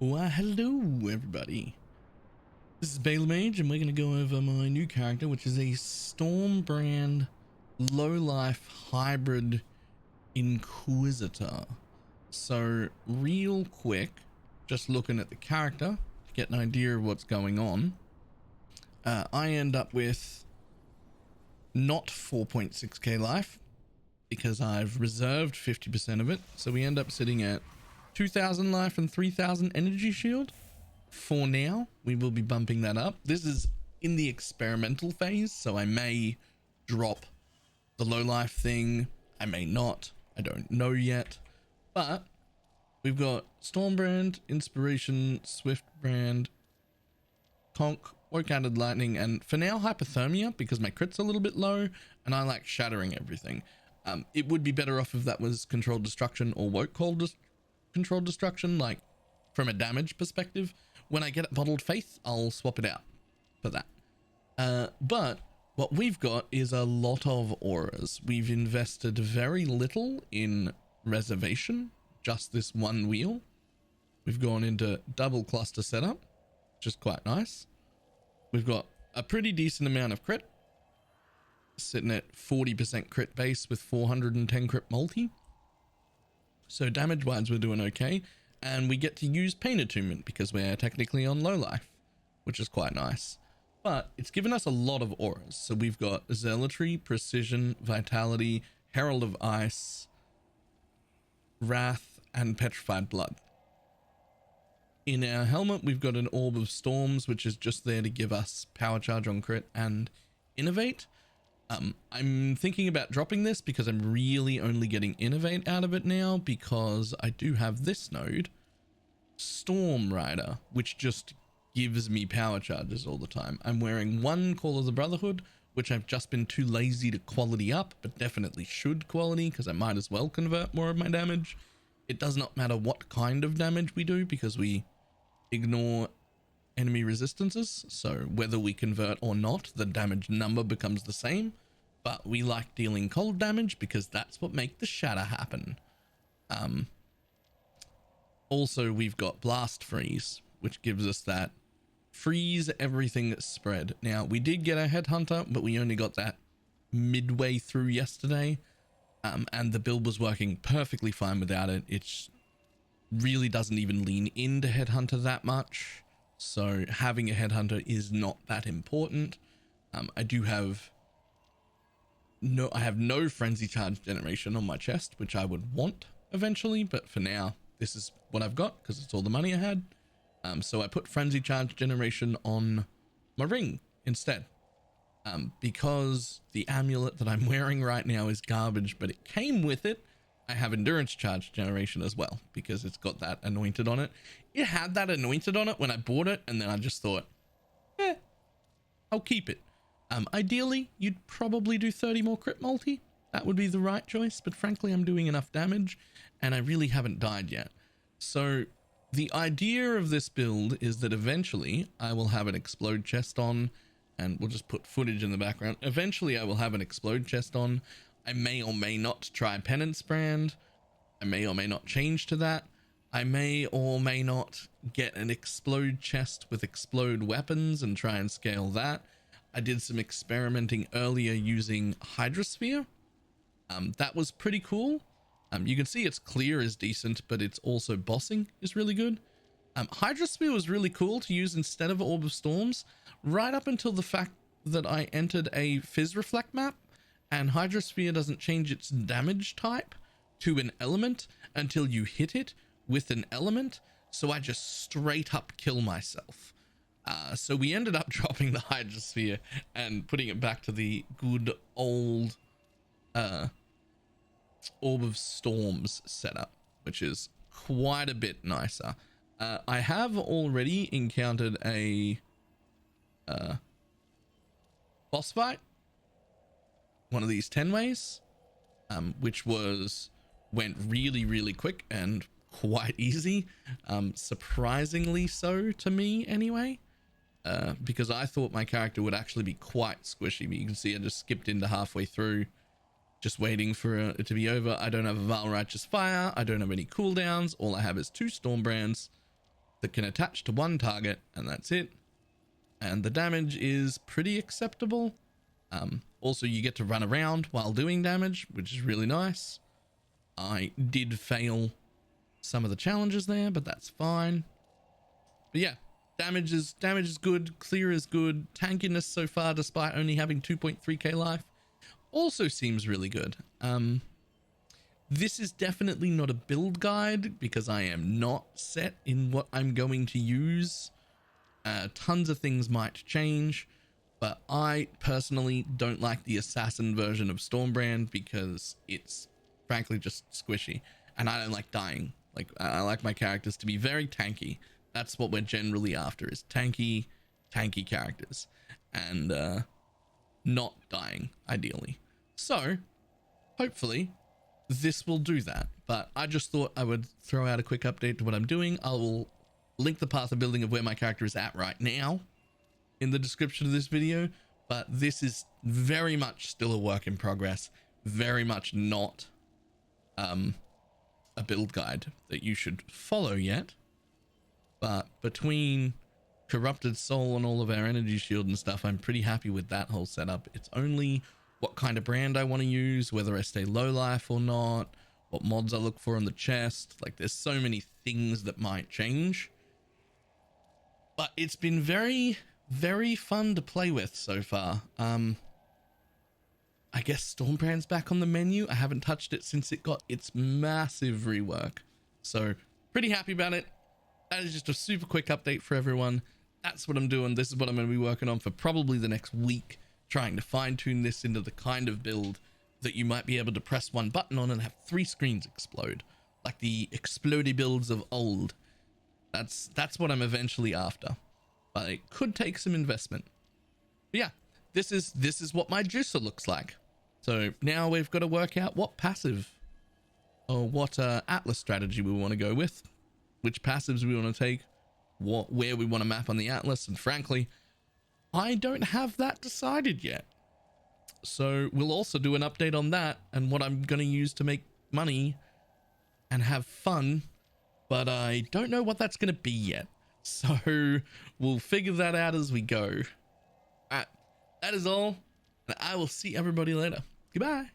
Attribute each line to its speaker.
Speaker 1: Why, hello everybody. This is BalorMage and we're going to go over my new character, which is a Stormbrand low-life hybrid Inquisitor. So real quick, just looking at the character to get an idea of what's going on, I end up with not 4.6k life because I've reserved 50% of it. So we end up sitting at 2,000 life and 3,000 energy shield. For now, we will be bumping that up. This is in the experimental phase, so I may drop the low life thing. I may not. I don't know yet. But we've got Stormbrand, Inspiration, Swiftbrand, Conk, Woke-Added Lightning, and for now Hypothermia because my crit's a little bit low and I like shattering everything. It would be better off if that was Controlled Destruction or Controlled Destruction, like from a damage perspective. When I get Bottled Faith, I'll swap it out for that. But what we've got is a lot of auras. We've invested very little in reservation, just this one wheel. We've gone into double cluster setup, which is quite nice. We've got a pretty decent amount of crit, sitting at 40% crit base with 410 crit multi. So damage wise, we're doing okay. And we get to use Pain Attunement because we're technically on low life, which is quite nice. But it's given us a lot of auras. So we've got Zealotry, Precision, Vitality, Herald of Ice, Wrath, and Petrified Blood. In our helmet, we've got an Orb of Storms, which is just there to give us Power Charge on crit and Innovate. I'm thinking about dropping this because I'm really only getting Innovate out of it now because I do have this node, Storm Rider, which just gives me power charges all the time. I'm wearing one Call of the Brotherhood, which I've just been too lazy to quality up, but definitely should quality because I might as well convert more of my damage. It does not matter what kind of damage we do because we ignore enemy resistances, so whether we convert or not, the damage number becomes the same. But we like dealing cold damage because that's what makes the shatter happen. Also, we've got Blast Freeze, which gives us that freeze everything spread. Now, we did get a Headhunter, but we only got that midway through yesterday, and the build was working perfectly fine without it. It really doesn't even lean into Headhunter that much, so having a Headhunter is not that important. I have no Frenzy Charge generation on my chest, which I would want eventually, but for now, this is what I've got because it's all the money I had. So I put Frenzy Charge generation on my ring instead, because the amulet that I'm wearing right now is garbage, but it came with it. I have Endurance Charge generation as well because it's got that anointed on it. It had that anointed on it when I bought it, and then I just thought, I'll keep it. Ideally, you'd probably do 30 more crit multi. That would be the right choice, but frankly, I'm doing enough damage, and I really haven't died yet. So the idea of this build is that eventually I will have an explode chest on, and we'll just put footage in the background. Eventually, I will have an explode chest on. I may or may not try Penance Brand. I may or may not change to that. I may or may not get an explode chest with explode weapons and try and scale that. I did some experimenting earlier using Hydrosphere. That was pretty cool. You can see its clear is decent, but it's also bossing is really good. Hydrosphere was really cool to use instead of Orb of Storms, right up until the fact that I entered a Fizz Reflect map, and Hydrosphere doesn't change its damage type to an element until you hit it with an element, so I just straight up kill myself. So we ended up dropping the Hydrosphere and putting it back to the good old Orb of Storms setup, which is quite a bit nicer. I have already encountered a boss fight, one of these 10 ways, which went really quick and quite easy, surprisingly so to me anyway. Because I thought my character would actually be quite squishy, but you can see I just skipped into halfway through, just waiting for it to be over. I don't have a Vile Righteous Fire. I don't have any cooldowns. All I have is 2 Stormbrands. that can attach to one target, and that's it. And the damage is pretty acceptable. Also, you get to run around while doing damage, which is really nice. I did fail some of the challenges there, but that's fine. But yeah, damage is good, clear is good. Tankiness so far, despite only having 2.3k life, also seems really good. This is definitely not a build guide because I am not set in what I'm going to use. Tons of things might change, but I personally don't like the assassin version of Stormbrand because it's frankly just squishy, and I don't like dying. Like, I like my characters to be very tanky. That's what we're generally after, is tanky characters, and not dying ideally. So hopefully this will do that. But I just thought I would throw out a quick update to what I'm doing. I will link the path of building of where my character is at right now in the description of this video, but this is very much still a work in progress, very much not a build guide that you should follow yet. But between Corrupted Soul and all of our energy shield and stuff, I'm pretty happy with that whole setup. It's only what kind of brand I want to use, whether I stay low life or not, what mods I look for on the chest. Like, there's so many things that might change, but it's been very, very fun to play with so far. I guess Stormbrand's back on the menu. I haven't touched it since it got its massive rework, so pretty happy about it. That is just a super quick update for everyone. That's what I'm doing. This is what I'm going to be working on for probably the next week, trying to fine tune this into the kind of build that you might be able to press one button on and have 3 screens explode, like the explodey builds of old. That's what I'm eventually after, but it could take some investment. But yeah, this is what my juicer looks like. So now we've got to work out what passive or what Atlas strategy we want to go with, which passives we want to take, where we want to map on the Atlas, and frankly, I don't have that decided yet. So we'll also do an update on that and what I'm going to use to make money and have fun, but I don't know what that's going to be yet. So we'll figure that out as we go. That is all, and I will see everybody later. Goodbye.